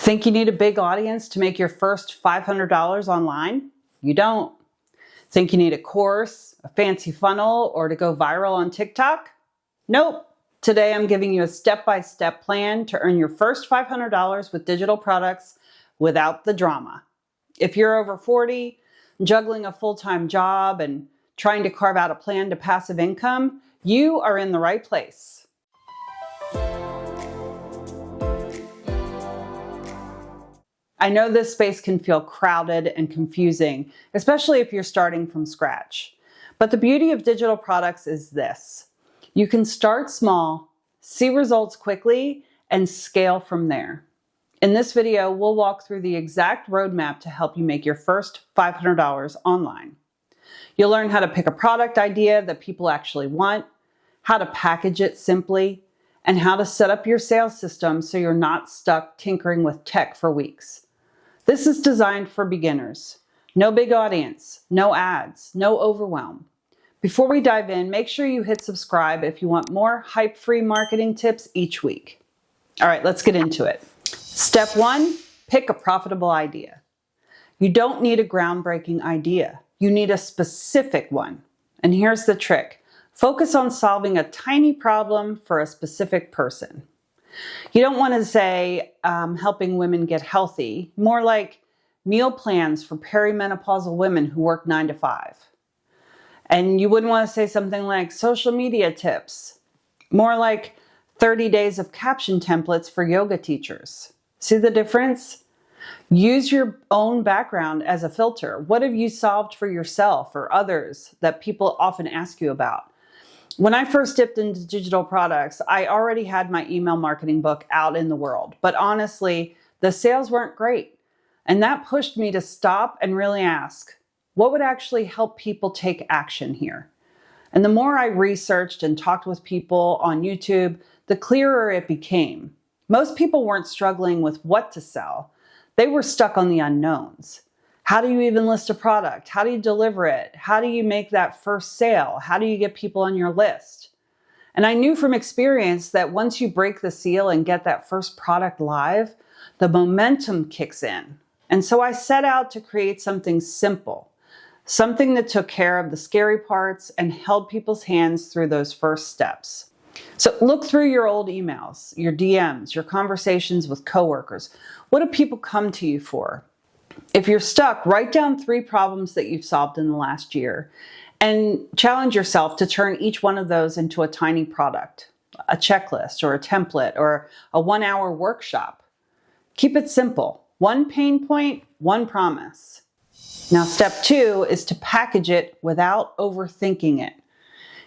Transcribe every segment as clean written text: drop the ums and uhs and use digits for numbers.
Think you need a big audience to make your first $500 online? You don't. Think you need a course, a fancy funnel, or to go viral on TikTok? Nope. Today I'm giving you a step-by-step plan to earn your first $500 with digital products without the drama. If you're over 40, juggling a full-time job and trying to carve out a plan to passive income, you are in the right place. I know this space can feel crowded and confusing, especially if you're starting from scratch. But the beauty of digital products is this: you can start small, see results quickly, and scale from there. In this video, we'll walk through the exact roadmap to help you make your first $500 online. You'll learn how to pick a product idea that people actually want, how to package it simply, and how to set up your sales system so you're not stuck tinkering with tech for weeks. This is designed for beginners. No big audience, no ads, no overwhelm. Before we dive in, make sure you hit subscribe if you want more hype-free marketing tips each week. All right, let's get into it. Step 1, pick a profitable idea. You don't need a groundbreaking idea. You need a specific one. And here's the trick. Focus on solving a tiny problem for a specific person. You don't want to say helping women get healthy, more like meal plans for perimenopausal women who work 9 to 5. And you wouldn't want to say something like social media tips, more like 30 days of caption templates for yoga teachers. See the difference? Use your own background as a filter. What have you solved for yourself or others that people often ask you about? When I first dipped into digital products, I already had my email marketing book out in the world, but honestly, the sales weren't great. And that pushed me to stop and really ask, what would actually help people take action here? And the more I researched and talked with people on YouTube, the clearer it became. Most people weren't struggling with what to sell. They were stuck on the unknowns. How do you even list a product? How do you deliver it? How do you make that first sale? How do you get people on your list? And I knew from experience that once you break the seal and get that first product live, the momentum kicks in. And so I set out to create something simple, something that took care of the scary parts and held people's hands through those first steps. So look through your old emails, your DMs, your conversations with coworkers. What do people come to you for? If you're stuck, write down 3 problems that you've solved in the last year and challenge yourself to turn each one of those into a tiny product, a checklist or a template or a 1-hour workshop. Keep it simple. 1 pain point, 1 promise. Now, step 2 is to package it without overthinking it.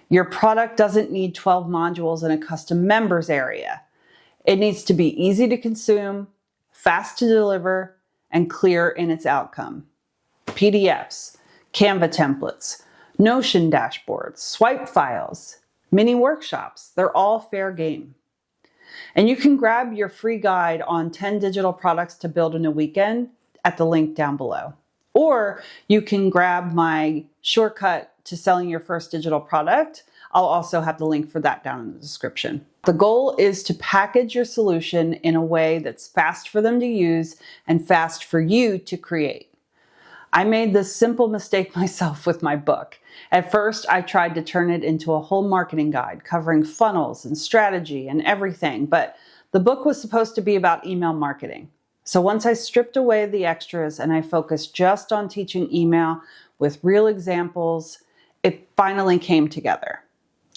Your product doesn't need 12 modules in a custom members area. It needs to be easy to consume, fast to deliver, and clear in its outcome. PDFs, Canva templates, Notion dashboards, swipe files, mini workshops, they're all fair game. And you can grab your free guide on 10 digital products to build in a weekend at the link down below. Or you can grab my shortcut to selling your first digital product. I'll also have the link for that down in the description. The goal is to package your solution in a way that's fast for them to use and fast for you to create. I made this simple mistake myself with my book. At first, I tried to turn it into a whole marketing guide covering funnels and strategy and everything, but the book was supposed to be about email marketing. So once I stripped away the extras and I focused just on teaching email with real examples, it finally came together.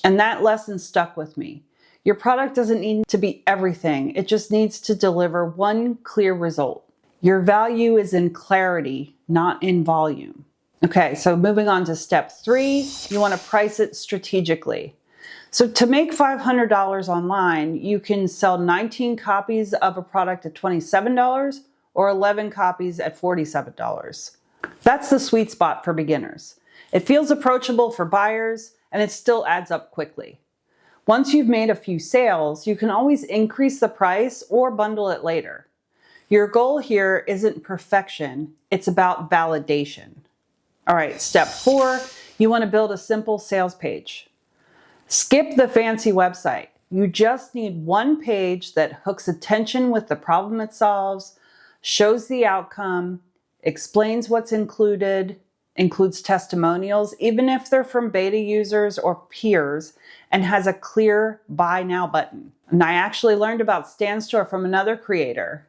And that lesson stuck with me. Your product doesn't need to be everything. It just needs to deliver one clear result. Your value is in clarity, not in volume. Okay, so moving on to step 3, you want to price it strategically. So to make $500 online, you can sell 19 copies of a product at $27 or 11 copies at $47. That's the sweet spot for beginners. It feels approachable for buyers, and it still adds up quickly. Once you've made a few sales, you can always increase the price or bundle it later. Your goal here isn't perfection, it's about validation. All right, step 4, you want to build a simple sales page. Skip the fancy website. You just need one page that hooks attention with the problem it solves, shows the outcome, explains what's included, includes testimonials, even if they're from beta users or peers, and has a clear buy now button. And I actually learned about Stan Store from another creator,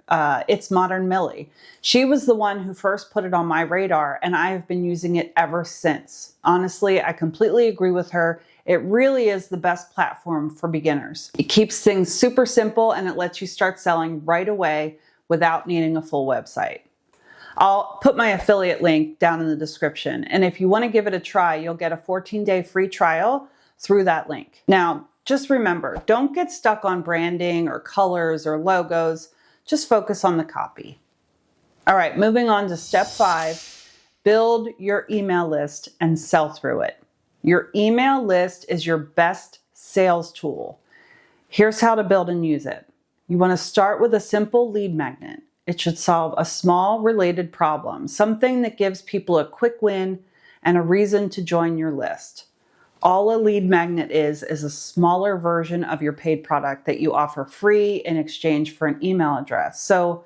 It's Modern Millie. She was the one who first put it on my radar, and I have been using it ever since. Honestly, I completely agree with her. It really is the best platform for beginners. It keeps things super simple, and it lets you start selling right away without needing a full website. I'll put my affiliate link down in the description. And if you want to give it a try, you'll get a 14-day free trial through that link. Now, just remember, don't get stuck on branding or colors or logos. Just focus on the copy. All right, moving on to step 5, build your email list and sell through it. Your email list is your best sales tool. Here's how to build and use it. You want to start with a simple lead magnet. It should solve a small related problem, something that gives people a quick win and a reason to join your list. All a lead magnet is a smaller version of your paid product that you offer free in exchange for an email address. So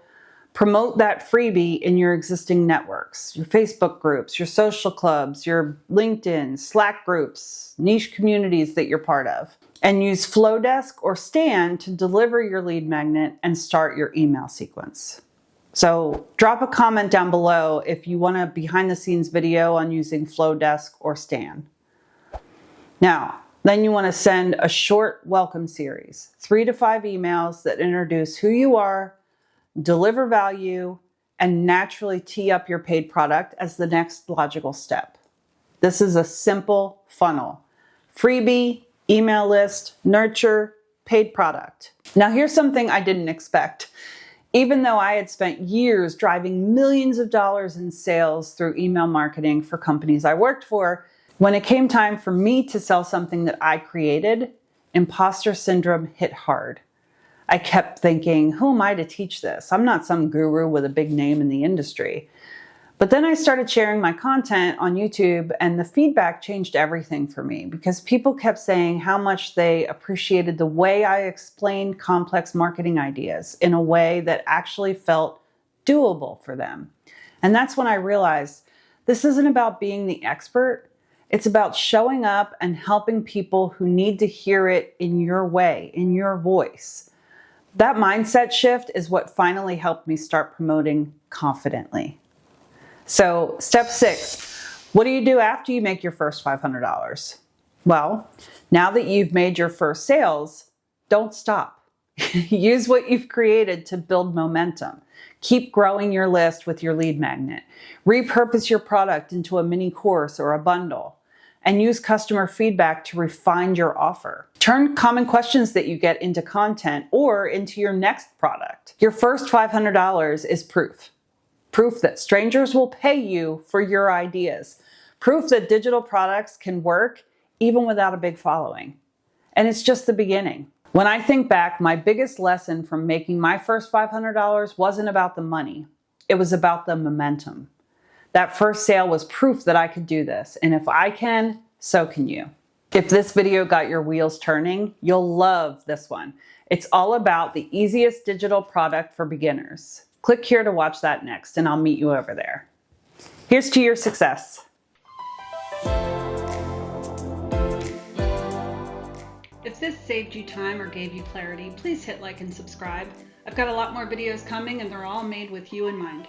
promote that freebie in your existing networks, your Facebook groups, your social clubs, your LinkedIn, Slack groups, niche communities that you're part of. And use Flowdesk or Stan to deliver your lead magnet and start your email sequence. So drop a comment down below if you want a behind the scenes video on using Flowdesk or Stan. Now, then you want to send a short welcome series, 3 to 5 emails that introduce who you are, deliver value, and naturally tee up your paid product as the next logical step. This is a simple funnel. Freebie, email list, nurture, paid product. Now here's something I didn't expect. Even though I had spent years driving millions of dollars in sales through email marketing for companies I worked for, when it came time for me to sell something that I created, imposter syndrome hit hard. I kept thinking, who am I to teach this? I'm not some guru with a big name in the industry. But then I started sharing my content on YouTube, and the feedback changed everything for me because people kept saying how much they appreciated the way I explained complex marketing ideas in a way that actually felt doable for them. And that's when I realized this isn't about being the expert. It's about showing up and helping people who need to hear it in your way, in your voice. That mindset shift is what finally helped me start promoting confidently. So step 6, what do you do after you make your first $500? Well, now that you've made your first sales, don't stop. Use what you've created to build momentum. Keep growing your list with your lead magnet. Repurpose your product into a mini course or a bundle. And use customer feedback to refine your offer. Turn common questions that you get into content or into your next product. Your first $500 is proof. Proof that strangers will pay you for your ideas. Proof that digital products can work even without a big following. And it's just the beginning. When I think back, my biggest lesson from making my first $500 wasn't about the money. It was about the momentum. That first sale was proof that I could do this. And if I can, so can you. If this video got your wheels turning, you'll love this one. It's all about the easiest digital product for beginners. Click here to watch that next, and I'll meet you over there. Here's to your success. If this saved you time or gave you clarity, please hit like and subscribe. I've got a lot more videos coming, and they're all made with you in mind.